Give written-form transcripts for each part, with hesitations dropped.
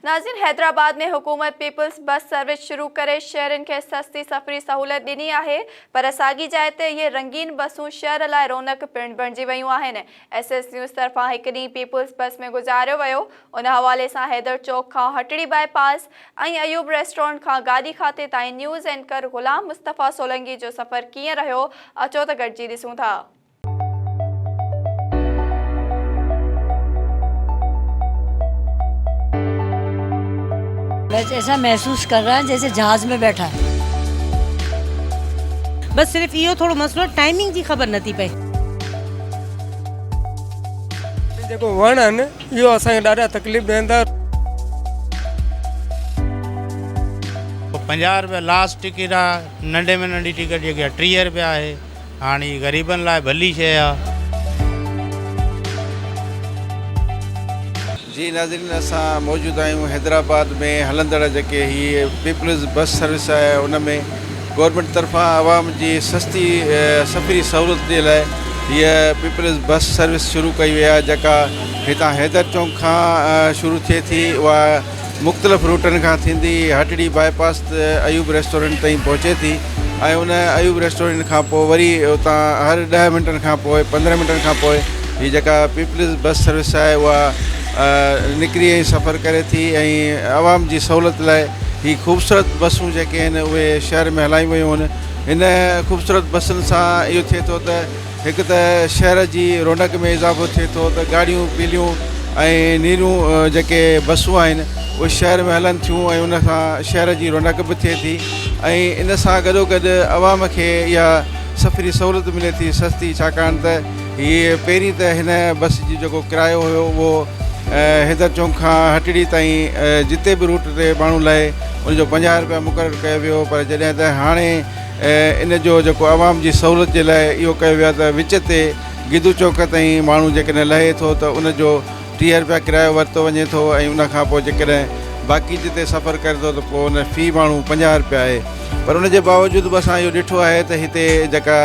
नाज़रीन, हैदराबाद में हुकूमत पीपल्स बस सर्विस शुरू करे शहरनि खे सस्ती सफ़री सहूलियत ॾिनी आहे, पर साॻी जाइ ते इहे रंगीन बसूं शहर लाइ रौनक पिणु बणिजी वयूं आहिनि। SS न्यूज़ तरफ़ां हिकु ॾींहुं पीपल्स बस में गुज़ारियो वियो। उन हवाले सां हैदर चौक खां हटड़ी बाईपास ऐं अयूब रेस्टोरेंट खां गादी खाते ताईं न्यूज़ एंकर ग़ुलाम मुस्तफ़ा सोलंकी जो सफ़र कीअं रहियो, अचो त गॾिजी ॾिसूं था। बस ऐसा महसूस कर रहा है जैसे जहाज में बैठा है। बस सिर्फ इहो थोड़ो मसलो टाइमिंग जी ख़बर नथी पए। जेको वण आहिनि इहो असांखे ॾाढा तकलीफ़ ॾियनि था। 50 रुपया लास्ट टिकट आहे, नंढे में नंढी टिकट जेकी आहे 30 रुपया आहे। हाणे ग़रीबनि लाइ भली शइ आहे। जी नाज़रीन, असां मौजूदु आहियूं हैदराबाद में हलंदड़ जेके हीअ पीपल्स बस सर्विस आहे, उन में गवर्नमेंट तरफ़ां आवाम जी सस्ती सफ़री सहूलियत जे लाइ हीअ पीपल्स बस सर्विस शुरू कई वई आहे, जेका हितां हैदर चौक खां शुरू थिए थी। उहा मुख़्तलिफ़ रूटनि खां थींदी हटड़ी बाईपास अयूब रेस्टोरेंट ताईं पहुचे थी ऐं उन अयूब रेस्टोरेंट खां पोइ वरी उतां हर 10 मिंटनि खां पोइ 15 मिंटनि खां पोइ हीअ जेका पीपल्स बस सर्विस आहे उहा निकिरी ऐं सफ़र करे थी। ऐं आवाम जी सहूलियत लाइ ही ख़ूबसूरत बसूं जेके आहिनि उहे शहर में हलाई वियूं आहिनि। हिन ख़ूबसूरत बसुनि सां इहो थिए थो त हिकु त शहर जी रौनक में इज़ाफ़ो थिए थो त गाड़ियूं पीलियूं ऐं नीरियूं जेके बसूं आहिनि उहे शहर में हलनि थियूं ऐं उन सां शहर जी रौनक बि थिए थी। ऐं इन सां गॾोगॾु आवाम खे इहा सफ़री सहूलियत मिले थी सस्ती, छाकाणि त हीअ पहिरीं त हिन बस जी जेको किरायो हुयो उहो हैदर चौक खां हटड़ी ताईं जिते बि रूट ते माण्हू लहे उनजो 50 रुपया मुक़ररु कयो वियो। पर जॾहिं त हाणे इन जो जेको आवाम जी सहूलियत जे लाइ इहो कयो वियो आहे त विच ते गिदू चौक ताईं माण्हू जेकॾहिं लहे थो त उनजो 30 रुपया किरायो वरितो वञे थो ऐं उनखां पोइ जेकॾहिं बाक़ी जिते सफ़र करे थो त पोइ उन फ़ी माण्हू 50 रुपया आहे। पर उनजे बावजूदि बि असां इहो ॾिठो आहे त हिते जेका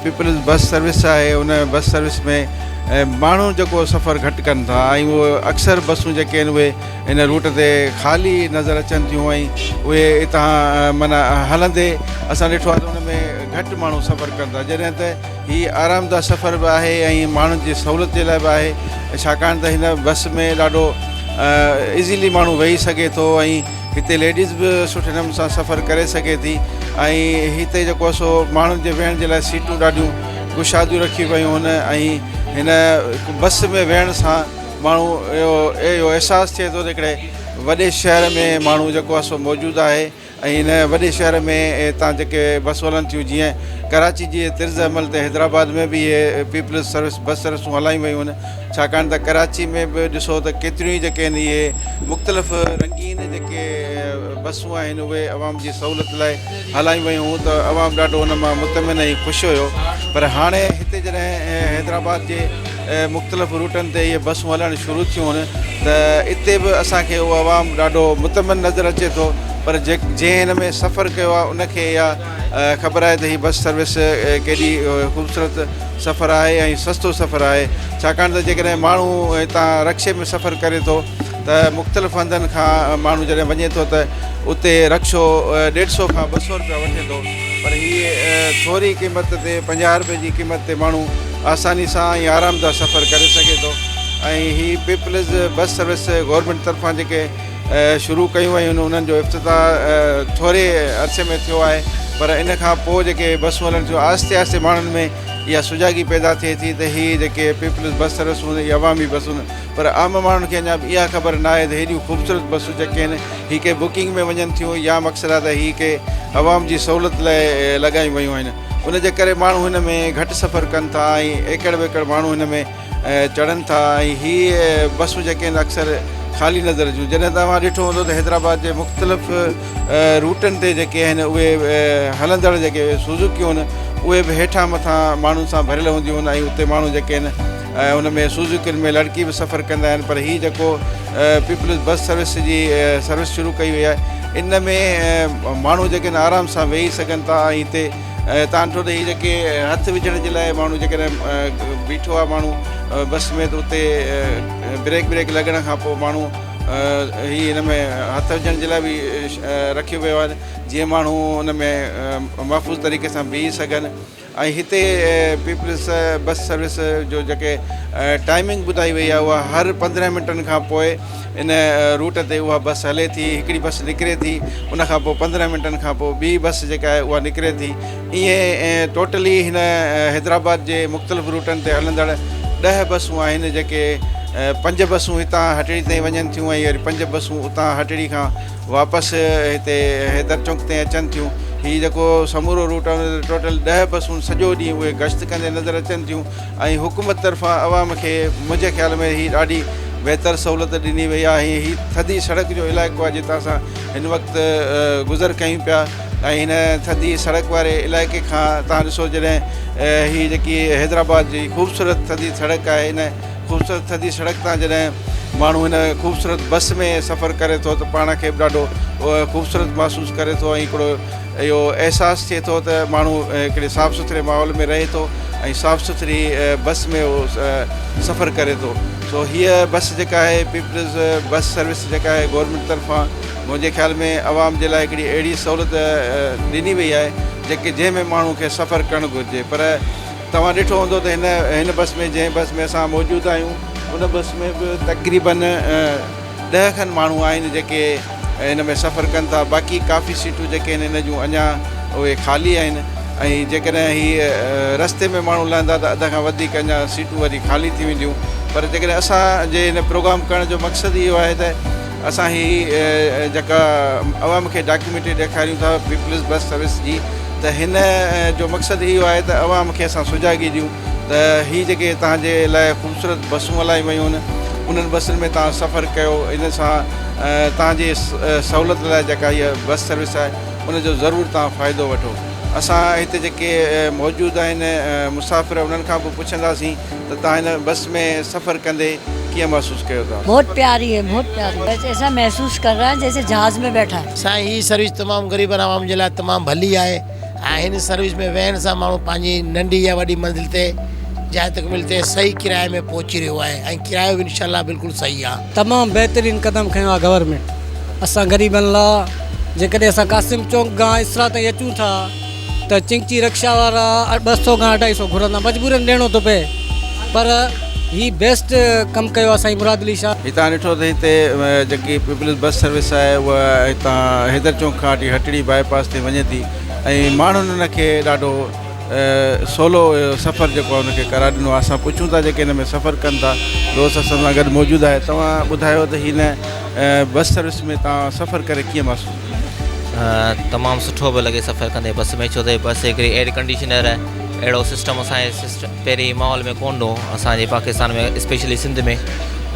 पीपल्स बस सर्विस आहे उन बस सर्विस में माण्हू जेको सफ़र घटि कनि था ऐं उहे अक्सर बसूं जेके आहिनि उहे हिन रूट ते ख़ाली नज़र अचनि थियूं ऐं उहे हितां माना हलंदे असां ॾिठो आहे त उन में घटि माण्हू सफ़र कनि था, जॾहिं त हीअ आरामदाह सफ़र बि आहे ऐं माण्हुनि जी सहूलियत जे लाइ बि आहे, छाकाणि त हिन बस में ॾाढो इज़ीली माण्हू वेही सघे थो ऐं हिते लेडीज़ बि सुठे नमूने सां सफ़र करे सघे थी। ऐं हिते जेको आहे सो माण्हुनि जे वेहण जे लाइ सीटूं ॾाढियूं कुशादियूं रखी वियूं आहिनि ऐं हिन बस में वेहण सां माण्हू इहो अहसासु थिए थो त हिकिड़े वॾे शहर में माण्हू जेको आहे सो मौजूदु आहे। ऐं हिन वॾे शहर में हितां जेके बसूं हलनि थियूं, जीअं कराची जी तिर्ज़ अमल ते हैदराबाद में बि इहे पीपल्स सर्विस बस सर्विसूं हलायूं वियूं आहिनि, छाकाणि त कराची में बि ॾिसो त केतिरियूं ई जेके आहिनि इहे मुख़्तलिफ़ रंगीन जेके बसूं आहिनि उहे आवाम जी सहूलियत लाइ हलायूं वियूं त आवाम ॾाढो उन मां मुतमिन ऐं ख़ुशि हुयो। पर हाणे हिते जॾहिं हैदराबाद जे मुख़्तलिफ़ रूटनि ते इहे बसूं हलणु शुरू थियूं आहिनि त इते बि असांखे उहो आवाम ॾाढो मुतमिन नज़र अचे थो। पर जंहिं हिन में सफ़र कयो आहे उनखे इहा ख़बर आहे त हीअ बस सर्विस केॾी ख़ूबसूरत सफ़र आहे ऐं सस्तो सफ़र आहे, छाकाणि त जेकॾहिं माण्हू हितां रक्शे में सफ़र करे थो त मुख़्तलिफ़ हंधनि खां माण्हू जॾहिं वञे थो त उते रक्शो 150 खां 200 रुपया वठे थो। पर हीअ थोरी क़ीमत ते 50 रुपए जी क़ीमत ते माण्हू आसानी सां ऐं आरामदाह सफ़र करे सघे थो। ऐं हीअ पीपल्स बस सर्विस गवर्नमेंट तरफ़ां जेके शुरू कयूं वयूं आहिनि उन्हनि जो इफ़्तिताह थोरे अरसे में थियो आहे, पर इन खां पोइ जेके बसूं हलनि थियूं आहिस्ते आहिस्ते माण्हुनि में इहा सुजागी पैदा थिए थी त हीअ जेके पीपल्स बस सर्विसूं इहे अवामी बसूं आहिनि। पर आम माण्हुनि खे अञा इहा ख़बर न आहे त हेॾियूं ख़ूबसूरत बसूं जेके आहिनि हीअ के बुकिंग में वञनि थियूं या मक़सदु आहे त हीअ के आवाम जी सहूलियत लाइ लॻायूं वियूं आहिनि। उनजे करे माण्हू हिन में घटि सफ़र कनि था ऐं एकड़ वेकड़ माण्हू हिन में चढ़नि था ऐं हीअ बसूं जेके आहिनि अक्सर ख़ाली नज़र अचूं। जॾहिं तव्हां ॾिठो हूंदो त हैदराबाद जे मुख़्तलिफ़ रूटनि ते जेके आहिनि उहे हलंदड़ जेके सुज़ुकियूं आहिनि उहे बि हेठां मथां माण्हुनि सां भरियल हूंदियूं आहिनि ऐं उते माण्हू जेके आहिनि उन में सुज़ुकियुनि में लड़की बि सफ़र कंदा आहिनि। पर हीअ जेको पीपल्स बस सर्विस जी सर्विस शुरू कई वई आहे इन में माण्हू जेके आहिनि आराम सां वेही सघनि था ऐं हिते तव्हां ॾिठो त हीअ जेके हथ विझण जे लाइ माण्हू जेकॾहिं बीठो आहे माण्हू बस में त उते ब्रेक लॻण खां पोइ माण्हू ही हिन में हथ विझण जे लाइ बि रखियो वियो आहे जीअं माण्हू हुन में महफ़ूज़ तरीक़े सां बीही सघनि। ऐं हिते पीपल्स बस सर्विस जो जेके टाइमिंग ॿुधाई वई आहे उहा हर 15 मिंटनि खां पोइ इन रूट ते उहा बस हले थी। हिकिड़ी बस निकिरे थी, उन खां पोइ 15 मिंटनि खां पोइ ॿी बस जेका आहे उहा निकिरे थी। ईअं टोटली हिन हैदराबाद जे मुख़्तलिफ़ रूटनि ते हलंदड़ 10 बसूं आहिनि जेके 5 बसूं हितां हटड़ी ताईं वञनि थियूं ऐं 5 बसूं उतां हटड़ी खां वापसि हिते हैदर चौक ताईं अचनि थियूं। हीउ जेको समूरो रूट आहे टोटल 10 बसूं सॼो ॾींहुं उहे गश्त कंदे नज़र अचनि थियूं। ऐं हुकूमत तरफ़ां आवाम खे मुंहिंजे ख़्याल में हीअ ॾाढी बहितर सहूलियत ॾिनी वई आहे। हीअ थधी सड़क जो इलाइक़ो आहे जितां असां हिन वक़्तु गुज़र कयूं पिया। ऐं हिन थधी सड़क वारे इलाइक़े खां तव्हां ॾिसो जॾहिं हीअ जेकी हैदराबाद जी ख़ूबसूरत थधी सड़क आहे, हिन ख़ूबसूरत थधी सड़क तां जॾहिं माण्हू हिन ख़ूबसूरत बस में सफ़र करे थो त पाण खे बि ॾाढो ख़ूबसूरत महसूसु करे थो ऐं हिकिड़ो इहो अहसासु थिए थो त माण्हू हिकिड़े साफ़ सुथरे माहौल में रहे थो ऐं साफ़ सुथरी बस में उहो सफ़र करे थो। सो हीअ बस जेका आहे पीपल्स बस सर्विस जेका आहे गवर्नमेंट तरफ़ां मुंहिंजे ख़्याल में आवाम जे लाइ हिकिड़ी अहिड़ी सहूलियत ॾिनी वई आहे जेके जंहिंमें माण्हू खे सफ़र करणु घुरिजे। पर तव्हां ॾिठो हूंदो त हिन बस में जंहिं बस में असां मौजूदु आहियूं उन बस में बि तक़रीबन 10 खनि माण्हू आहिनि जेके हिन में सफ़र कनि था। बाक़ी काफ़ी सीटूं जेके आहिनि हिन जूं अञा उहे ख़ाली आहिनि। ऐं जेकॾहिं हीअ रस्ते में माण्हू लहंदा त अध खां वधीक अञा सीटूं वरी ख़ाली थी वेंदियूं। पर जेकॾहिं असांजे हिन प्रोग्राम करण जो मक़सदु इहो आहे त असां हीअ जेका आवाम खे डॉक्यूमेंट्री ॾेखारियूं था पीपल्स बस सर्विस जी, त हिन जो मक़सदु इहो आहे त आवाम खे असां सुजाॻी ॾियूं त हीअ जेके तव्हांजे लाइ ख़ूबसूरत बसूं हलाई वयूं आहिनि उन्हनि बसुनि में तव्हां सफ़र कयो। इन सां तव्हांजे सहूलियत लाइ जेका हीअ बस सर्विस आहे उनजो ज़रूरु तव्हां फ़ाइदो वठो। असां हिते जेके मौजूदु आहिनि मुसाफ़िर उन्हनि खां बि पुछंदासीं त तव्हां हिन बस में सफ़र कंदे कीअं महसूसु कयो था? बहुत प्यारी है, बहुत प्यारी। बस ऐसा महसूस कर रहा है जैसे जहाज में बैठा है। साईं ही सर्विस तमामु ग़रीब आवाम जे लाइ तमामु भली आहे ऐं हिन सर्विस में वेहण सां माण्हू पंहिंजी नंढी या वॾी मंज़िल ते जहाँ तक मिलते सही किराए में पहुची रहियो आहे ऐं किरायो बि इंशाल्लाह बिल्कुलु सही आहे। तमामु बहितरीनु क़दम खयो आहे गवर्नमेंट असां ग़रीबनि लाइ। जेकॾहिं असां कासिम चौक खां इसरा ताईं अचूं था त चिंची रिक्शा वारा 200 खां 250 घुरंदा, मजबूरन ॾियणो थो पए। पर ही बेस्ट कमु कयो आहे साईं मुराद अली शाह। हितां ॾिठो त हिते जेकी पीपल्स बस सर्विस आहे उहा हितां हैदर चौक खां वठी हटड़ी बाईपास ते वञे थी ऐं माण्हुनि हुनखे ॾाढो सवलो सफ़र जेको आहे हुनखे कराए ॾिनो आहे। असां पुछूं था जेके हिन में सफ़र कनि था, दोस्त असां सां गॾु मौजूदु आहे। तव्हां ॿुधायो त हिन बस सर्विस में तव्हां सफ़र करे कीअं महसूसु? तमामु सुठो पियो लॻे सफ़र कंदे बस में, छो त बस हिकिड़ी एयर कंडीशनर आहे। अहिड़ो सिस्टम असांजे पहिरीं माहौल में कोन हो असांजे पाकिस्तान में, स्पेशली सिंध में।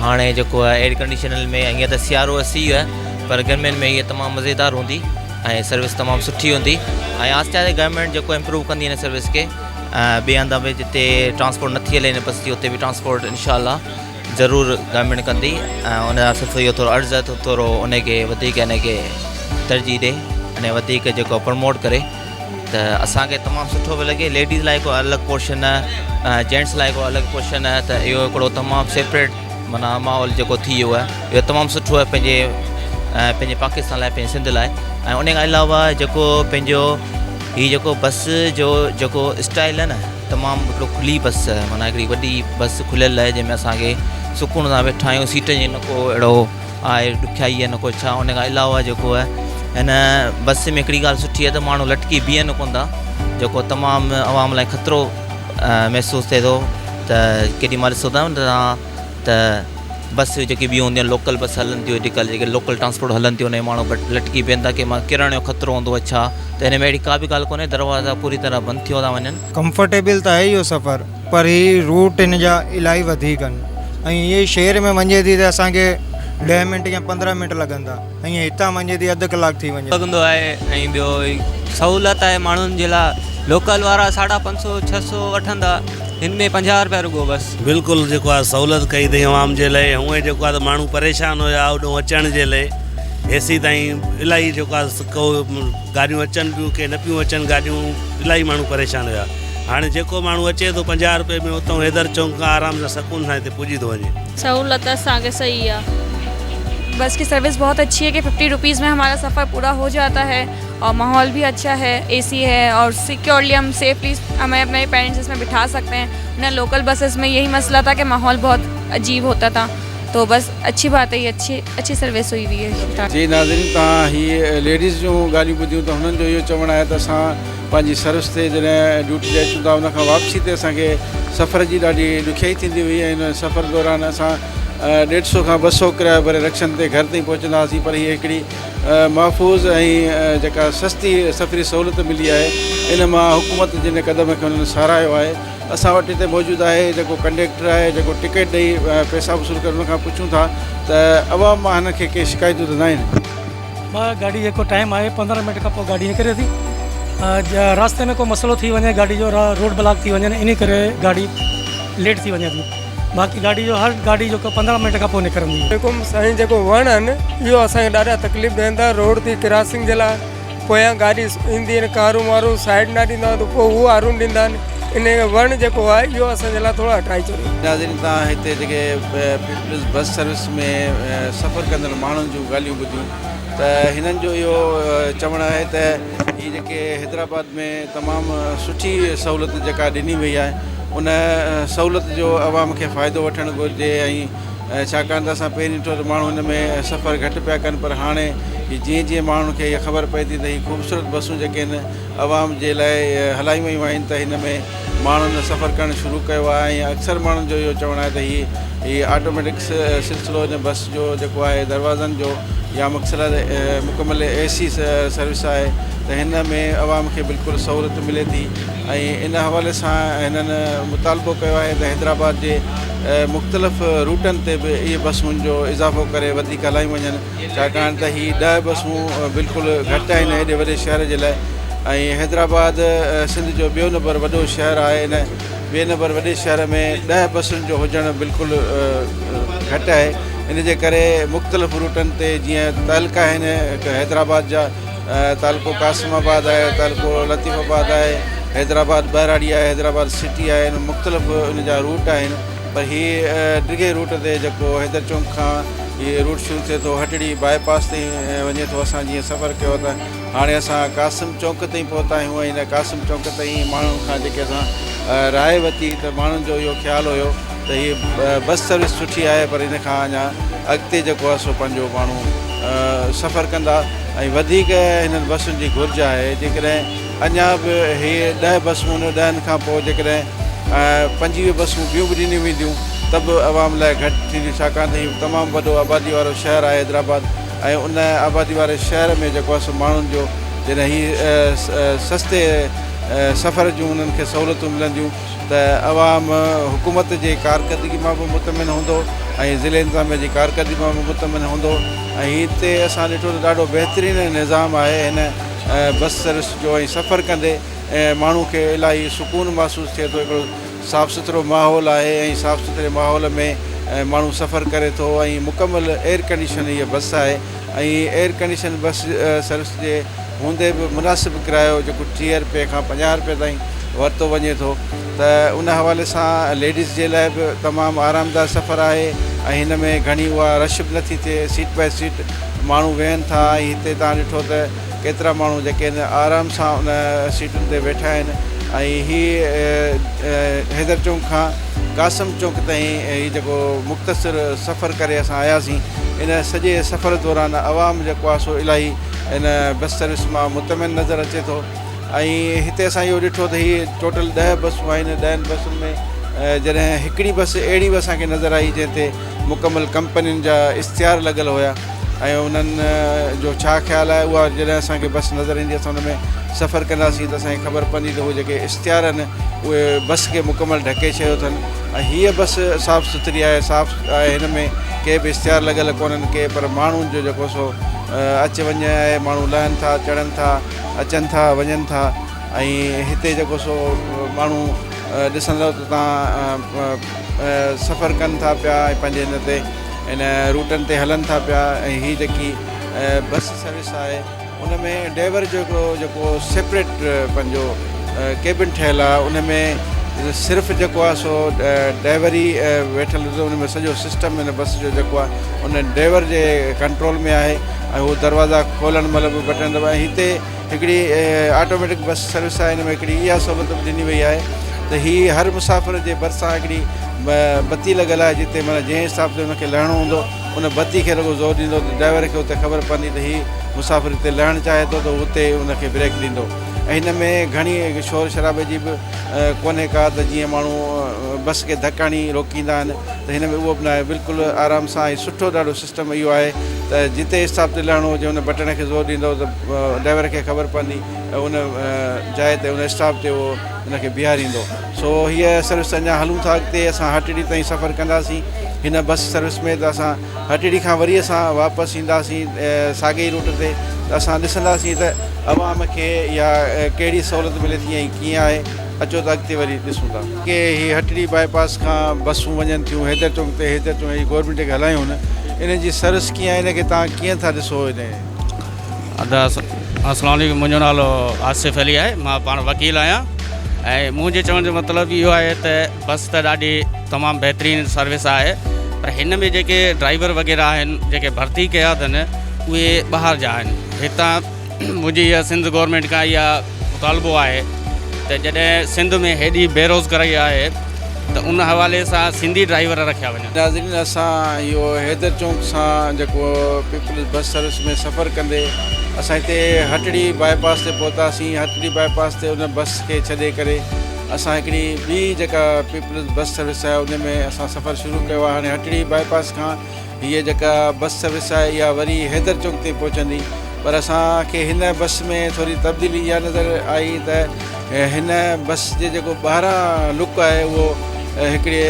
हाणे जेको आहे एयर कंडीशनर में हीअं त सियारो असी आहे पर गर्मियुनि में हीअ तमामु मज़ेदार हूंदी ऐं सर्विस तमामु सुठी हूंदी। ऐं आहिस्ते आहिस्ते गवर्नमेंट जेको इम्प्रूव कंदी हिन सर्विस खे। ॿिए हंधि बि जिते ट्रांसपोर्ट नथी हले हिन बस जी उते बि ट्रांसपोर्ट इंशाल्लाह ज़रूरु गवर्नमेंट कंदी ऐं उन जा सिर्फ़ु इहो थोरो अर्ज़ु आहे त थोरो उनखे वधीक हिनखे तरजीह ॾे अने वधीक जेको प्रमोट करे त असांखे तमामु सुठो पियो लॻे। लेडीज़ लाइ को अलॻि पोर्शन आहे, जेंट्स लाइ को अलॻि पोर्शन आहे, त इहो हिकिड़ो तमामु सेपरेट माना माहौल जेको थी वियो आहे इहो तमामु सुठो आहे पंहिंजे पाकिस्तान लाइ, पंहिंजे सिंध लाइ। ऐं उन खां अलावा जेको पंहिंजो हीअ जेको बस जो जेको स्टाइल आहे न तमामु हिकिड़ो खुली बस आहे, माना हिकिड़ी वॾी बस खुलियल आहे जंहिंमें असांखे सुकून सां वेठा आहियूं। सीट जी न को अहिड़ो आहे ॾुखियाई आहे न को छा। उन खां अलावा जेको आहे हिन बस में हिकिड़ी ॻाल्हि सुठी आहे त माण्हू लटकी बीहनि कोन था, जेको तमामु आवाम लाइ ख़तरो महसूसु थिए थो। त केॾी महिल ॾिसो था त बस जेकी ॿियूं हूंदियूं आहिनि लोकल बस हलनि थियूं, अॼुकल्ह जेके लोकल ट्रांसपोर्ट हलनि थियूं उन में माण्हू लटकी बीहनि था की मां किरण जो ख़तरो हूंदो आहे छा। त हिन में अहिड़ी का बि ॻाल्हि कोन्हे, दरवाज़ा पूरी तरह बंदि थी था वञनि। कंफर्टेबल त आहे इहो सफ़र, पर ही रूट हिन जा इलाही वधीक आहिनि ऐं इहे शहर में वञे थी त असांखे 10 मिंट या 15 मिंट लॻंदा ऐं हितां वञे थी अधु कलाक थी वञे लॻंदो आहे। ऐं ॿियो सहूलियत आहे माण्हुनि जे लाइ। लोकल वारा 550-600 वठंदा, हिन में 50 रुपया रुगो बस। बिल्कुलु जेको आहे सहूलियत कई अथई आवाम जे लाइ। हूअं जेको आहे त माण्हू परेशान हुया होॾो अचण जे लाइ, एसी ताईं इलाही जेको आहे को गाॾियूं अचनि पियूं के न पियूं अचनि गाॾियूं, इलाही माण्हू परेशान हुया। हाणे जेको माण्हू अचे थो 50 रुपए में उतां हैदर चौक खां आराम सां सुकून सां हिते पुॼी थो वञे। सहूलियत असांखे सही आहे। बस की सर्विस बहुत अच्छी है कि 50 रुपीज़ में हमारा सफ़र पूरा हो जाता है और माहौल भी अच्छा है, एसी है और सिक्योरली हम सेफली हमें अपने पेरेंट्स इसमें बिठा सकते हैं। ना लोकल बसेस में यही मसला था कि माहौल बहुत अजीब होता था, तो बस अच्छी बात है, ये अच्छी सर्विस हुई हुई है। जी नाज़रीन, तव्हां ही लेडीज़ जूं ॻाल्हियूं ॿुधियूं त हुननि जो इहो चवणु आहे त असां पंहिंजी सर्विस ते जॾहिं ड्यूटी ते अचूं था उनखां वापसी ते असांखे सफ़र जी ॾाढी ॾुखियाई थींदी हुई ऐं हिन सफ़र दौरान असां 150 खां 200 किरायो भरे रक्षनि ते घर ताईं पहुचंदा हुआसीं, पर हीअ हिकिड़ी महफ़ूज़ ऐं जेका सस्ती सफ़री सहूलियत मिली आहे, इन मां हुकूमत जिन क़दम खे हुननि साराहियो आहे। असां वटि हिते मौजूदु आहे जेको कंडक्टर आहे, जेको टिकट ॾेई पैसा वसूल करे हुनखां पुछूं था त अवाम मां हिन खे के शिकायतूं त न आहिनि। मां गाॾी जेको टाइम आहे 15 मिंट खां पोइ गाॾी निकिरे थी, रास्ते में को मसइलो थी वञे, गाॾी जो रोड ब्लॉक थी वञे, इन करे गाॾी लेट थी वञे थी। बाक़ी गाॾी जो हर गाॾी जेको 15 मिंट खां पोइ निकिरंदी आहे। जेको साईं जेको वण आहिनि इहो असांखे ॾाढा तकलीफ़ ॾींदा, रोड थी क्रॉसिंग जे लाइ पोयां गाॾी ईंदी आहिनि, कारूं वारूं साइड न ॾींदा त पोइ उहो हारून ॾींदा आहिनि। इन वण जेको आहे इहो असांजे लाइ थोरो हटाए छॾियो। नाज़रीन, तव्हां हिते जेके पीपल्स बस सर्विस में सफ़र कंदड़ माण्हुनि जूं ॻाल्हियूं ॿुधियूं त हिननि जो इहो चवणु आहे त हीअ जेके हैदराबाद में तमामु सुठी सहूलियत जेका ॾिनी वई आहे उन सहूलियत जो अवाम खे फ़ाइदो वठणु घुरिजे। ऐं छाकाणि त असां पहिरीं ॾिठो त माण्हू हिन में सफ़र घटि पिया कनि, पर हाणे जीअं जीअं माण्हुनि खे इहा ख़बर पए थी त हीअ ख़ूबसूरत बसूं जेके आहिनि अवाम जे लाइ हलाई वियूं आहिनि, त हिन में माण्हुनि सफ़र करणु शुरू कयो आहे। ऐं अक्सर माण्हुनि जो इहो चवणु आहे त हीअ ऑटोमेटिक सिलसिलो हिन बस जो जेको आहे दरवाज़नि जो या मुकमल एसी सर्विस आहे, त हिन में अवाम खे बिल्कुलु सहूलियत मिले थी। ऐं इन हवाले सां हिननि मुतालबो कयो आहे त हैदराबाद जे मुख़्तलिफ़ रूटनि ते बि इहे बसूं जो इज़ाफ़ो करे वधीक हलाई वञनि, छाकाणि त हीअ 10 बसूं बिल्कुलु घटि आहिनि हेॾे वॾे शहर जे लाइ। ऐं हैदराबाद सिंध जो ॿियो नंबर वॾो शहर आहे, इन ॿिए नंबर वॾे शहर में 10 बसुनि जो हुजणु बिल्कुलु घटि आहे। इन जे करे मुख़्तलिफ़ रूटनि ते जीअं तालका आहिनि हैदराबाद जा, तालको कासिमाबाद आहे, तालको लतीफ़ाबाद आहे, हैदराबाद बहराड़ी आहे, हैदराबाद सिटी आहे, मुख़्तलिफ़ इन जा रूट आहिनि। पर हीअ डिघे रूट ते जेको हैदर चौक खां हीअ रूट शुरू थिए थो, हटड़ी बाईपास ताईं वञे थो। असां जीअं सफ़र कयो त हाणे असां कासिम चौक ताईं पहुता आहियूं ऐं हिन कासिम चौक ताईं माण्हुनि खां जेके असां राय वरिती त माण्हुनि जो इहो ख़्यालु हुयो त हीअ बस सर्विस सुठी आहे, पर इन खां अञा अॻिते जेको आहे सो पंहिंजो माण्हू सफ़र कंदा ऐं वधीक हिननि बसुनि जी घुरिज आहे। जेकॾहिं अञा बि हीअ 10 बसूं 10 खां पोइ जेकॾहिं 25 बसूं ॿियूं बि ॾिनियूं वेंदियूं त बि अवाम लाइ घटि थींदियूं, छाकाणि त हीउ तमामु वॾो आबादी वारो शहर आहे हैदराबाद। ऐं उन आबादी वारे शहर में जेको आहे सो माण्हुनि जो जॾहिं हीअ सस्ते सफ़र जूं उन्हनि खे सहूलियतूं मिलंदियूं त अवाम हुकूमत जे कारकर्दगी मां बि मुतमिन हूंदो ऐं ज़िले इंतिज़ामिया जी कारकर्दगी मां बि मुतमिन हूंदो। ऐं हिते असां ॾिठो त ॾाढो बहितरीनु निज़ाम आहे हिन बस सर्विस जो। ऐं सफ़र कंदे माण्हू खे इलाही सुकून महसूसु थिए थो, हिकिड़ो साफ़ु सुथिरो माहौल आहे ऐं साफ़ु सुथिरे माहौल में माण्हू सफ़र करे थो। ऐं मुकमल एयर कंडीशन हीअ बस आहे ऐं एयर कंडीशन बस सर्विस जे हूंदे बि मुनासिबु किरायो जेको 30 रुपए खां 50 रुपए ताईं वरितो वञे थो, त उन हवाले सां लेडीज़ जे लाइ बि तमामु आरामदायक सफ़र आहे। ऐं हिन में घणी उहा रश बि नथी थिए, सीट बाय सीट माण्हू वेहनि था। ऐं हिते तव्हां ॾिठो त केतिरा माण्हू जेके आहिनि आराम सां उन सीटुनि ते वेठा आहिनि। ऐं हीअ हैदर चौक खां कासिम चौक ताईं हीअ जेको मुख़्तसिर सफ़र करे असां आयासीं, इन सॼे सफ़र दौरान अवाम जेको आहे सो इलाही इन बस सर्विस मां मुतमिन नज़र अचे थो। ऐं हिते असां इहो ॾिठो त हीअ टोटल 10 बसूं आहिनि। 10 बसुनि में जॾहिं हिकिड़ी बस अहिड़ी बि असांखे नज़र आई जंहिं ते मुकमल कंपनियुनि जा इश्तिहार लॻल हुया ऐं उन्हनि जो छा ख़्यालु आहे उहा जॾहिं असांखे बस नज़र ईंदी असां हुन में सफ़र कंदासीं त असांखे ख़बर पवंदी त उहे जेके इश्तिहार आहिनि उहे बस खे मुकमल ढके छॾियो अथनि। ऐं हीअ बस साफ़ु सुथरी आहे, साफ़ु आहे, हिन में के बि इश्तिहार लॻल कोन्हनि के, पर माण्हुनि जो जेको सो अच वञ आहे, माण्हू लहनि था चढ़नि था अचनि था वञनि था। ऐं हिते जेको सो माण्हू ॾिसंदव त तव्हां सफ़र कनि था पिया ऐं पंहिंजे हिन ते इन रूटनि ते हलनि था पिया। ऐं हीअ जेकी बस सर्विस आहे उन में ड्राइवर जो जेको सेपरेट पंहिंजो केबिन ठहियलु आहे, उन में सिर्फ़ु जेको आहे सो ड्राइवरी वेठल हुन में सॼो सिस्टम हिन बस जो जेको आहे उन ड्राइवर जे कंट्रोल में आहे ऐं उहो दरवाज़ा खोलण महिल बि बटन दबाए। हिते हिकिड़ी ऑटोमेटिक बस सर्विस आहे, हिन में हिकिड़ी इहा सहूलियत बि ॾिनी वई आहे त हीअ हर मुसाफ़िर जे भरिसां हिकिड़ी बत्ती लॻल आहे, जिते माना जंहिं हिसाब सां हुनखे लहिणो हूंदो उन बत्ती खे रुॻो ज़ोर ॾींदो त ड्राइवर खे उते ख़बर पवंदी त हीअ मुसाफ़िर हिते लहणु चाहे थो त उते उनखे ब्रेक ॾींदो। ऐं हिन में घणी शोर शराबे जी बि कोन्हे का त जीअं माण्हू बस खे धकाणी रोकींदा आहिनि, त हिन में उहो बि न आहे, बिल्कुलु आराम सां ऐं सुठो ॾाढो सिस्टम इहो आहे त जिते स्टॉप ते लहणो हुजे उन बटन खे ज़ोर ॾींदो त ड्राइवर खे ख़बर पवंदी ऐं उन जाइ ते उन स्टॉप ते उहो उनखे बीहारींदो। सो हीअ सर्विस अञा हलूं था, अॻिते असां हटिड़ी ताईं सफ़र कंदासीं हिन बस सर्विस में, त असां हटिड़ी खां वरी असां वापसि ईंदासीं साॻे ई रूट ते, त असां ॾिसंदासीं त अवाम खे या कहिड़ी सहूलियत मिले थी ऐं कीअं आहे। अचो त अॻिते वरी ॾिसूं था की हीअ हटिड़ी बाईपास खां बसूं वञनि थियूं हैदर चौक ते, हैदर चौक हीअ गवर्नमेंट खे हलायूं न, इन जी सर्विस कीअं आहे, इनखे तव्हां कीअं था ॾिसो? अस्सलाम वालेकुम, मुंहिंजो नालो आसिफ़ अली आहे, मां पाण वकील आहियां ऐं मुंहिंजे चवण जो मतिलबु इहो आहे त बस त ॾाढी तमामु बहितरीनु सर्विस आहे, पर हिन में जेके ड्राइवर वग़ैरह आहिनि जेके भर्ती कया अथनि उहे ॿाहिरि जा आहिनि। हितां मुंहिंजी इहा सिंध गवर्नमेंट खां इहा मुतालबो आहे त जॾहिं सिंध में हेॾी बेरोज़गारी आहे त उन हवाले सां सिंधी ड्राइवर रखिया वञनि। नाज़रीन, असां इहो हैदर चौक सां जेको पीपल्स बस सर्विस में सफ़र कंदे असां हिते हटिड़ी बाईपास ते पहुतासीं। हटिड़ी बाईपास ते उन बस खे छॾे करे असां हिकिड़ी ॿी जेका पीपल्स बस सर्विस आहे उन में असां सफ़र शुरू कयो आहे। हाणे हटिड़ी बाईपास खां हीअ जेका बस सर्विस आहे इहा वरी हैदर चौक ते पहुचंदी, पर असांखे हिन बस में थोरी तब्दीली इहा नज़र आई त हिन बस जे जेको ॿाहिरां लुक आहे उहो हिकिड़े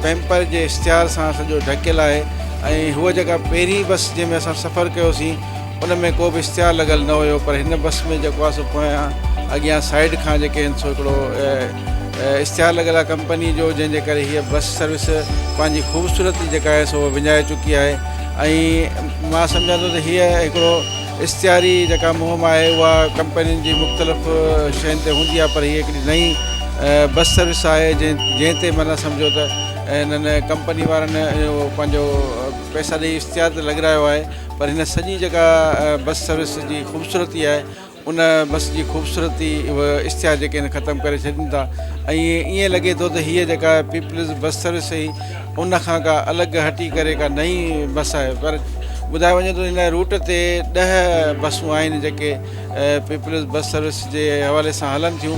पैम्पर जे इश्तिहार सां सॼो ढकियलु आहे ऐं हूअ जेका पहिरीं बस जंहिंमें असां सफ़र कयोसीं उन में को बि इश्तिहार लॻल न हुयो, पर हिन बस में जेको आहे सो पोयां अॻियां साइड खां जेके आहिनि सो हिकिड़ो इश्तिहार लॻल आहे कंपनी जो, जंहिंजे करे हीअ बस सर्विस पंहिंजी ख़ूबसूरती जेका आहे सो विञाए चुकी आहे। ऐं मां सम्झां थो त हीअ हिकिड़ो इश्तिहारी जेका मुहिम आहे उहा कंपनियुनि जी मुख़्तलिफ़ शयुनि ते हूंदी आहे, पर हीअ हिकिड़ी नई बस सर्विस आहे जंहिं ते माना सम्झो त हिननि कंपनी वारनि पंहिंजो पैसा ॾेई इश्तिहार ते लॻारायो आहे, पर हिन सॼी जेका बस सर्विस जी ख़ूबसूरती आहे उन बस जी ख़ूबसूरती उहा इश्तिहार जेके आहिनि ख़तमु करे छॾनि था। ऐं ईअं लॻे थो त हीअ जेका पीपल्स बस सर्विस हुई उन खां का अलॻि हटी करे का नई बस आहे, पर ॿुधायो वञे थो हिन रूट ते 10 बसूं आहिनि जेके पीपल्स बस सर्विस जे हवाले सां हलनि थियूं,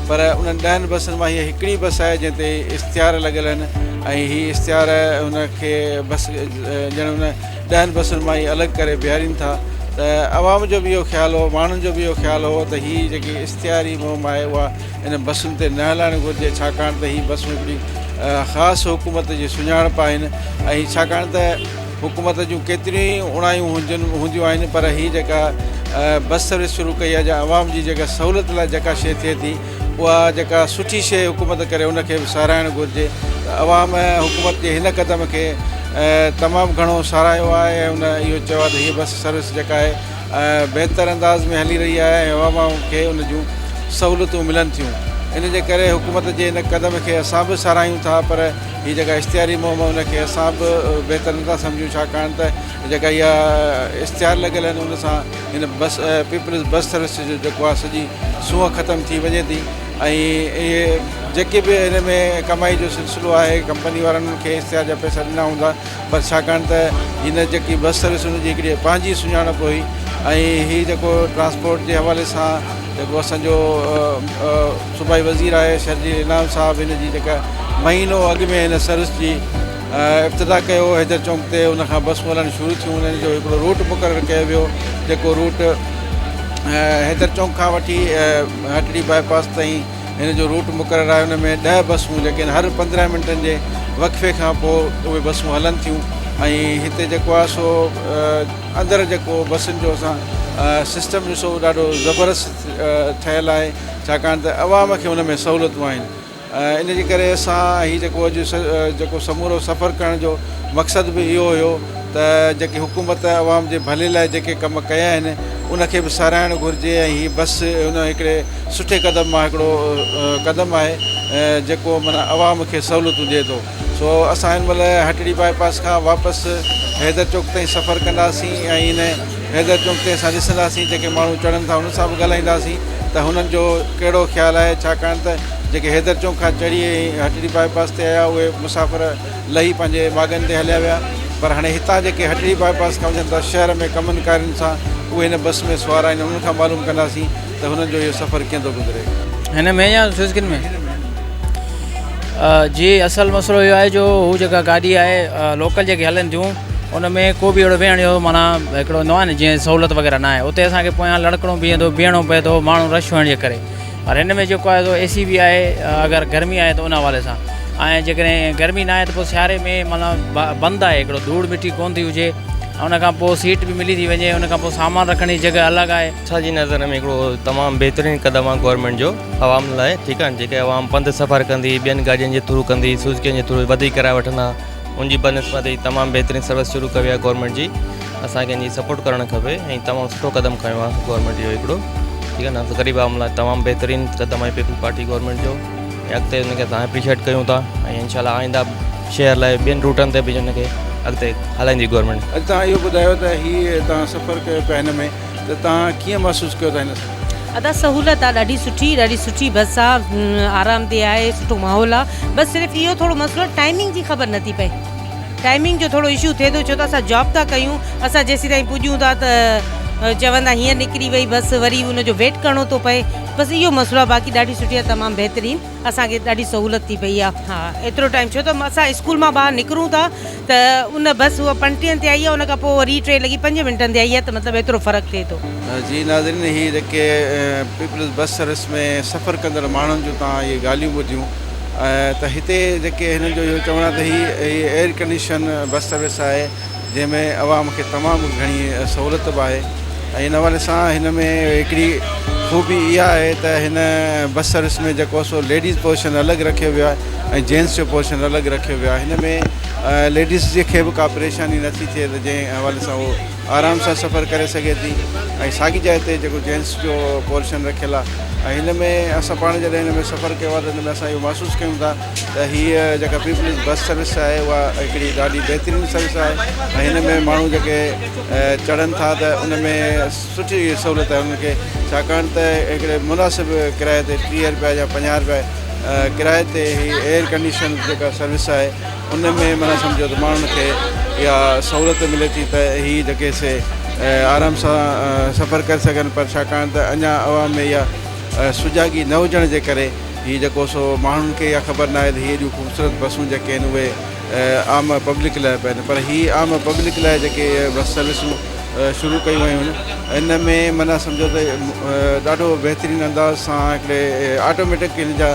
पर उन्हनि 10 बसुनि मां हीअ हिकिड़ी बस आहे जंहिं ते इश्तिहार लॻियल आहिनि ऐं हीअ इश्तिहार हुनखे बस ॼण हुन 10 बसुनि मां ई अलॻि करे बीहारीनि था। त आवाम जो बि इहो ख़्यालु हो, माण्हुनि जो बि इहो ख़्यालु हो त हीअ जेकी इश्तिहारी मुहिम आहे उहा इन बसुनि ते न हलाइणु घुरिजे, छाकाणि त हीअ बसूं हिकिड़ी ख़ासि हुकूमत जी सुञाणप आहिनि ऐं छाकाणि त हुकूमत जूं केतिरियूं ई उणायूं हूंदियूं आहिनि, पर हीअ जेका बस सर्विस शुरू कई आहे या आवाम जी जेका सहूलियत लाइ जेका शइ थिए थी उहा जेका सुठी शइ हुकूमत करे उनखे बि साराइणु घुरिजे। आवाम हुकूमत जे हिन क़दम खे तमामु घणो साराहियो आहे ऐं उन इहो चयो आहे त हीअ बस सर्विस जेका आहे बहितर अंदाज़ में हली रही आहे ऐं आवाम खे उन जूं सहूलियतूं मिलनि थियूं। इन जे करे हुकूमत जे हिन क़दम खे असां बि साराहियूं था, पर हीअ जेका इश्तिहारी मुहिम उनखे असां बि बहितर नथा सम्झूं, छाकाणि त जेका इहा इश्तिहार लॻियल आहिनि उन सां हिन बस पीपल्स बस सर्विस जो जेको आहे सॼी सूंहं ख़तमु थी वञे थी। ऐं इहे जेके बि हिन में कमाई जो सिलसिलो आहे कंपनी वारनि खे इश्तिहार जा पैसा ॾिना हूंदा, पर छाकाणि त हिन जेकी बस सर्विस हुनजी हिकिड़ी पंहिंजी सुञाणप हुई ऐं हीअ जेको ट्रांसपोर्ट जे हवाले सां जेको असांजो सूबाई वज़ीर आहे शर्जील इनाम साहिबु हिन जी जेका महीनो अॻु में हिन सर्विस जी इब्तिदा कयो हैदर चौक ते, उनखां बसूं हलणु शुरू थियूं। हुननि जो हिकिड़ो रूट मुक़ररु कयो वियो जेको रूट हैदर चौक खां वठी हटिड़ी बाईपास ताईं हिन जो रूट मुक़ररु आहे। हुन में 10 बसूं जेके हर 15 मिंटनि जे वक़फ़े खां पोइ उहे बसूं हलनि थियूं ऐं हिते जेको आहे सो अंदरि जेको बसियुनि जो असां सिस्टम ॾिसो ॾाढो ज़बरदस्त ठहियलु आहे, छाकाणि त अवाम खे हुन में सहूलियतूं आहिनि। इन जे करे असां हीअ जेको अॼु जेको समूरो सफ़र करण जो मक़सदु बि इहो हुयो त जेकी हुकूमत अवाम जे भले लाइ जेके कम कया आहिनि उनखे बि साराइणु घुरिजे ऐं हीअ बस हुन हिकिड़े सुठे क़दम मां हिकिड़ो क़दम आहे जेको माना आवाम खे सहूलियतूं ॾिए थो। सो असां हिन महिल हटड़ी बाईपास खां वापसि हैदर चौक ताईं सफ़र कंदासीं ऐं इन हैदर चौक ते असां ॾिसंदासीं जेके माण्हू चढ़नि था हुन सां बि ॻाल्हाईंदासीं त हुननि जो कहिड़ो ख़्यालु आहे, छाकाणि त जेके हैदर चौक खां चढ़ी हटड़ी बाईपास ते आया उहे मुसाफ़िर लही पंहिंजे बाग़नि ते हलिया विया, पर हाणे हितां जेके हटड़ी बाईपास खां वञनि था शहर में कमनि कारियुनि सां उहे हिन बस में सवार आहिनि, उन्हनि खां मालूम कंदासीं त हुननि जो इहो सफ़र कीअं थो गुज़रे। हिन में या स्विज़किन में जी असल मसइलो इहो आहे जो हू जेका गाॾी आहे लोकल जेके हलनि थियूं उन में को बि अहिड़ो वेहण जो माना हिकिड़ो न आहे न जीअं सहूलियत वग़ैरह न आहे, उते असांखे पोयां लड़कणो बीहणो पए थो माण्हू रश हुअण जे करे। और हिन में जेको आहे AC बि आहे, अगरि गर्मी आहे त उन हवाले सां, ऐं जेकॾहिं गर्मी न आहे त पोइ सियारे में माना बंदि आहे, हिकिड़ो धूड़ मिटी कोन थी हुजे, उन खां पोइ सीट बि मिली थी वञे, उन खां पोइ सामान रखण जी जॻह अलॻि आहे। असांजी नज़र में हिकिड़ो तमामु बहितरीनु क़दम आहे गवर्नमेंट जो आवाम लाइ, ठीकु आहे। जेके आवाम पंधु सफ़र कंदी ॿियनि गाॾियुनि जे थ्रू कंदी, सुज़ुकियुनि जे थ्रू वधीक किरायो वठंदा, उनजी बनस्पति तमामु बहितरीनु सर्विस शुरू कई आहे गवर्नमेंट जी। असांखे इन जी सपोर्ट करणु खपे ऐं तमामु सुठो क़दम खयो आहे गवर्नमेंट जो हिकिड़ो, ठीकु आहे न। ग़रीब आवाम लाइ तमामु बहितरीनु क़दम आहे पीपल पार्टी गवर्नमेंट जो, ऐं अॻिते हुनखे असां एप्रिशिएट कयूं था ऐं इनशाला आईंदा शहर लाइ ॿियनि रूटनि ते बि हुनखे अॻिते हलाईंदी गवर्नमेंट। अॼु तव्हां इहो ॿुधायो त हीअ तव्हां सफ़र कयो पिया हिन में, त तव्हां कीअं महसूसु कयो था हिन सां? अदा सहूलियत आहे ॾाढी सुठी बस आहे, आरामदेह आहे, सुठो माहौल आहे। बस सिर्फ़ु इहो थोरो मसइलो टाइमिंग जी ख़बर नथी पए, टाइमिंग जो थोरो इशू थिए थो, छो त असां जॉब था कयूं, असां जेसीं ताईं पुॼूं था त चवंदा हीअं निकिरी वई बस, वरी उनजो वेट करिणो थो पए, बसि इहो मसइलो आहे। बाक़ी ॾाढी सुठी आहे, तमामु बहितरीनु, असांखे ॾाढी सहूलियत थी पई आहे। हा, एतिरो टाइम, छो त असां स्कूल मां ॿाहिरि निकिरूं था त उन बस उहा 35 ते आई आहे, उन खां पोइ वरी 3 लॻी 5 मिंटनि ते आई आहे, त मतिलबु एतिरो फ़र्क़ु थिए थो। जी नाज़रीन, हीअ जेके पीपल्स बस सर्विस में सफ़र कंदड़ माण्हुनि जो तव्हां इहे ॻाल्हियूं ॿुधियूं, त हिते जेके हिननि जो इहो चवणु आहे त हीअ एयर कंडीशन बस सर्विस आहे, जंहिंमें आवाम खे तमामु घणी सहूलियत बि आहे। ऐं इन हवाले सां हिन में हिकिड़ी ख़ूबी इहा आहे त हिन बस सर्विस में जेको सो लेडीज़ पोर्शन अलॻि रखियो वियो आहे ऐं जेंट्स जो पोर्शन अलॻि रखियो वियो आहे। हिन में लेडीज़ खे बि का परेशानी नथी थिए, त जंहिं हवाले सां उहो आराम सां सफ़र करे सघे थी, ऐं साॻी जाइ ते जेको जेंट्स जो पोर्शन रखियलु आहे। ऐं हिन में असां पाण जॾहिं हिन में सफ़र कयो आहे त हिन में असां इहो महसूसु कयूं था त हीअ जेका पीपल्स बस सर्विस आहे उहा हिकिड़ी ॾाढी बहितरीनु सर्विस आहे, ऐं हिन में माण्हू जेके चढ़नि था त उन में सुठी सहूलियत आहे उनखे, छाकाणि त हिकिड़े मुनासिबु किराए ते 30 रुपया या 50 रुपया किराए ते हीअ एयर कंडीशन जेका सर्विस आहे उन में माना सम्झो त माण्हुनि खे इहा सहूलियत मिले थी त हीअ जेके से आराम सां सफ़र करे सघनि। पर छाकाणि त अञा आवाम में इहा सुजागी न हुजण जे करे हीअ जेको सो माण्हुनि खे इहा ख़बर न आहे त हीअ एॾियूं ख़ूबसूरत बसूं जेके आहिनि उहे आम पब्लिक लाइ पिया आहिनि, पर हीअ आम पब्लिक लाइ जेके बस सर्विसूं शुरू कयूं वयूं आहिनि, इन में माना सम्झो त ॾाढो बहितरीनु अंदाज़ सां हिकिड़े ऑटोमेटिक हिन जा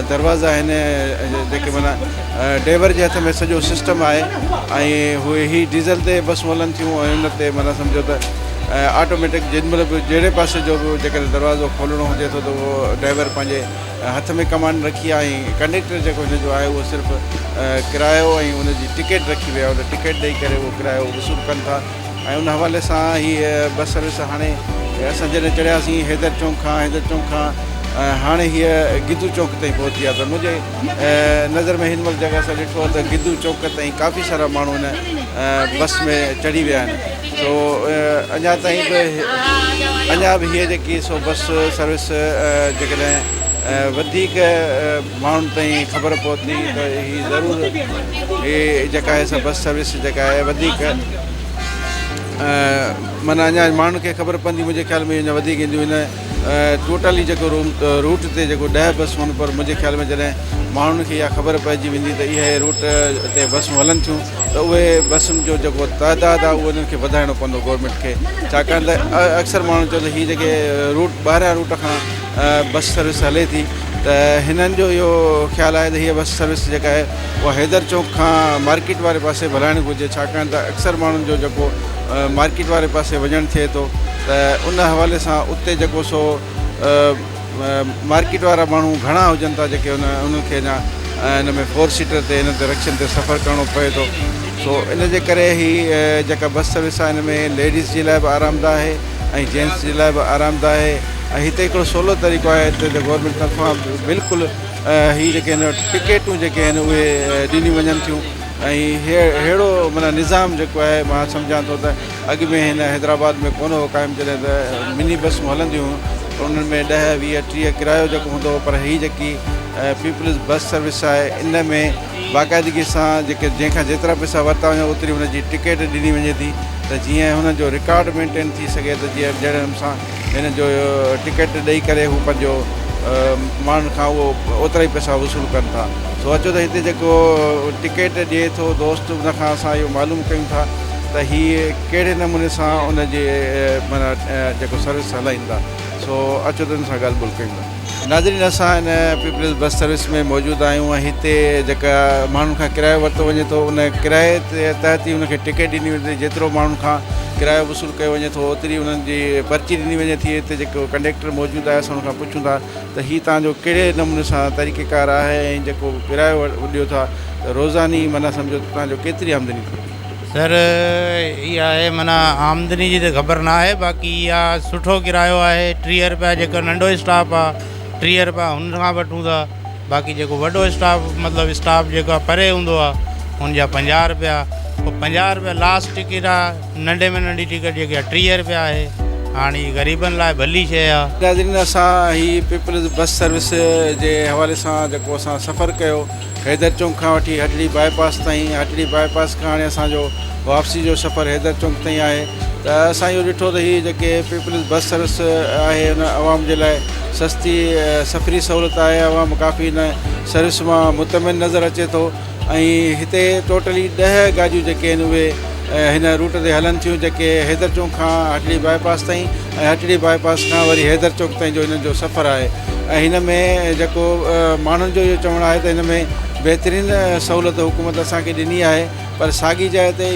दरवाज़ा आहिनि, जेके माना ड्राइवर जे हथ में सॼो सिस्टम आहे, ऐं उहे ही डीज़ल ते बसूं हलनि थियूं, ऐं हुन ते माना सम्झो त ऑटोमेटिक जेॾीमहिल बि जहिड़े पासे जो बि जेकॾहिं दरवाज़ो खोलणो हुजे थो त उहो ड्राइवर पंहिंजे हथ में कमांड रखी आहे, ऐं कंडक्टर जेको हिन जो आहे उहो सिर्फ़ु किरायो ऐं उनजी टिकट रखी विया, उन टिकट ॾेई करे उहो किरायो वसूल कनि था। ऐं उन हवाले सां हीअ बस सर्विस हाणे असां जॾहिं चढ़ियासीं हैदर चौक खां हाणे हीअ गिदू चौक ताईं पहुची आहे, त मुंहिंजे नज़र में हिन महिल जॻह सां ॾिठो त गिदू चौक ताईं काफ़ी सारा माण्हू हिन बस में चढ़ी विया आहिनि। सो अञा बि हीअ जेकी सो बस सर्विस जेकॾहिं वधीक माण्हुनि ताईं ख़बर पहुती त हीअ ज़रूरु हीअ जेका आहे सा बस सर्विस जेका आहे वधीक माना अञा माण्हुनि खे ख़बर पवंदी, मुंहिंजे ख़्याल में अञा वधीक ईंदियूं। हिन टोटली जेको रूट ते जेको 10 बसूं आहिनि, पर मुंहिंजे ख़्याल में जॾहिं माण्हुनि खे इहा ख़बर पइजी वेंदी त इहे रूट ते बसूं हलनि थियूं त उहे बसुनि जो जेको तइदादु आहे उहो उन्हनि खे वधाइणो पवंदो गवर्नमेंट खे, छाकाणि त अक्सर माण्हू चवंदा हीअ जेके रूट ॿाहिरियां रूट खां बस सर्विस हले थी, त हिननि जो इहो ख़्यालु आहे त हीअ बस सर्विस जेका आहे उहा हैदर चौक खां मार्केट वारे पासे हलाइणी घुरिजे, छाकाणि त अक्सर माण्हुनि जो जेको मार्केट वारे पासे वञणु थिए थो, त उन हवाले सां उते जेको सो मार्केट वारा माण्हू घणा हुजनि था जेके उन्हनि खे अञा हिन में 4 सीटर ते हिन ते रिक्शनि ते सफ़र करिणो पए थो। सो इन जे करे जेका बस सर्विस आहे हिन में लेडीज़ जे लाइ बि आरामदाह आहे ऐं जेंट्स जे लाइ बि आरामदाह आहे, ऐं हिते हिकिड़ो सवलो तरीक़ो आहे हिते गवर्नमेंट तरफ़ां बिल्कुलु हीअ जेके आहिनि टिकेटूं जेके आहिनि उहे ॾिनी वञनि थियूं ऐं अहिड़ो माना निज़ाम जेको आहे मां सम्झां थो त अॻु में हिन हैदराबाद में कोन हो क़ाइमु जॾहिं त मिनी बसूं हलंदियूं हुयूं त उन्हनि में 10, 20, 30 किरायो जेको हूंदो हो, पर हीअ जेकी पीपल्स बस सर्विस आहे इन में बाक़ाइदगी सां जंहिंखां जेतिरा पैसा वरिता वञनि ओतिरी हुनजी टिकेट ॾिनी वञे थी त जीअं हुन जो रिकॉर्ड मेंटेन थी सघे त जीअं जहिड़े नमूने सां हिन जो टिकेट ॾेई करे हू पंहिंजो माण्हुनि खां उहो ओतिरा ई पैसा वसूल कनि था। सो अचो त हिते जेको टिकेट ॾिए थो दोस्त उनखां असां इहो मालूम कयूं था त हीअ कहिड़े नमूने सां उनजे माना जेको सर्विस हलाईंदा। सो अचो त हुन सां ॻाल्हि ॿोल कयूं था। नाज़रीन, असां हिन पीपल्स बस सर्विस में मौजूदु आहियूं ऐं हिते जेका माण्हुनि खां किरायो वरितो वञे थो उन किराए ते तहत ई उनखे टिकेट ॾिनी वञे, जेतिरो माण्हुनि खां किरायो वसूल कयो वञे थो ओतिरी उन्हनि जी पर्ची ॾिनी वञे थी। हिते जेको कंडक्टर मौजूदु आहे असां हुनखां पुछूं था त हीअ तव्हांजो कहिड़े नमूने सां तरीक़ेकार आहे ऐं जेको किरायो ॾियो था त रोज़ानी माना सम्झो तव्हांजो केतिरी आमदनी थिए? सर इहा आहे माना आमदनी जी त ख़बर न आहे, बाक़ी इहा सुठो किरायो आहे। 30 रुपया जेको नंढो स्टाफ आहे 30 रुपया हुन खां वठूं था, बाक़ी जेको वॾो स्टाफ मतिलबु स्टाफ जेको परे हूंदो आहे हुनजा 50 रुपया। पोइ 50 रुपया लास्ट टिकट आहे, नंढे में नंढी टिकट जेकी आहे 30 रुपया आहे। हाणे ग़रीबनि लाइ भली शइ आहे। नाज़रीन, असां हीअ पीपल्स बस सर्विस जे हवाले सां जेको असां सफ़रु कयो हैदर चौक खां वठी हटड़ी बाईपास ताईं, हटड़ी बाईपास खां हाणे असांजो वापसी जो सफ़रु हैदर चौक ताईं आहे त असां इहो ॾिठो त हीअ जेके पीपल्स बस सर्विस आहे हुन आवाम जे लाइ सस्ती सफ़री सहूलियत आहे। आवाम काफ़ी हिन सर्विस मां मुतमिन नज़र अचे थो ऐं हिते टोटली 10 गाॾियूं जेके आहिनि उहे हिन रूट ते हलनि थियूं, जेके हैदर चौक खां हटड़ी बाईपास ताईं ऐं हटड़ी बाईपास खां वरी हैदर चौक ताईं जो हिन जो सफ़रु आहे। ऐं हिन में जेको माण्हुनि जो इहो चवणु आहे त हिन में बहितरीनु सहूलियत हुकूमत असांखे ॾिनी आहे, पर साॻी जाइ ते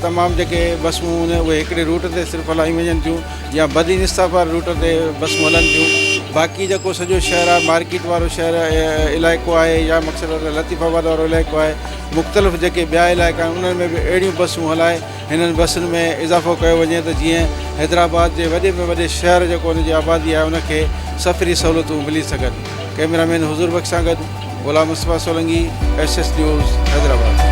तमामु जेके बसूं आहिनि उहे हिकिड़े रूट ते सिर्फ़ु हलाई वञनि थियूं या बदइंसाफ़ रूट ते बसूं हलनि थियूं। बाक़ी जेको सॼो शहर आहे मार्केट वारो शहर इलाइक़ो आहे या मक़सदु लतीफ़ाबाद वारो इलाइक़ो आहे, मुख़्तलिफ़ जेके ॿिया इलाइक़ा आहिनि उन्हनि में बि अहिड़ियूं बसूं हलाए हिननि बसुनि में इज़ाफ़ो कयो वञे त जीअं हैदराबाद जे वॾे में वॾे शहर जेको हुनजी आबादी आहे उनखे सफ़री सहूलियतूं मिली सघनि। कैमरामैन हुज़ूर बख़्श सां गॾु ग़ुलाम मुस्तफ़ा सोलंगी, SS न्यूज़, हैदराबाद।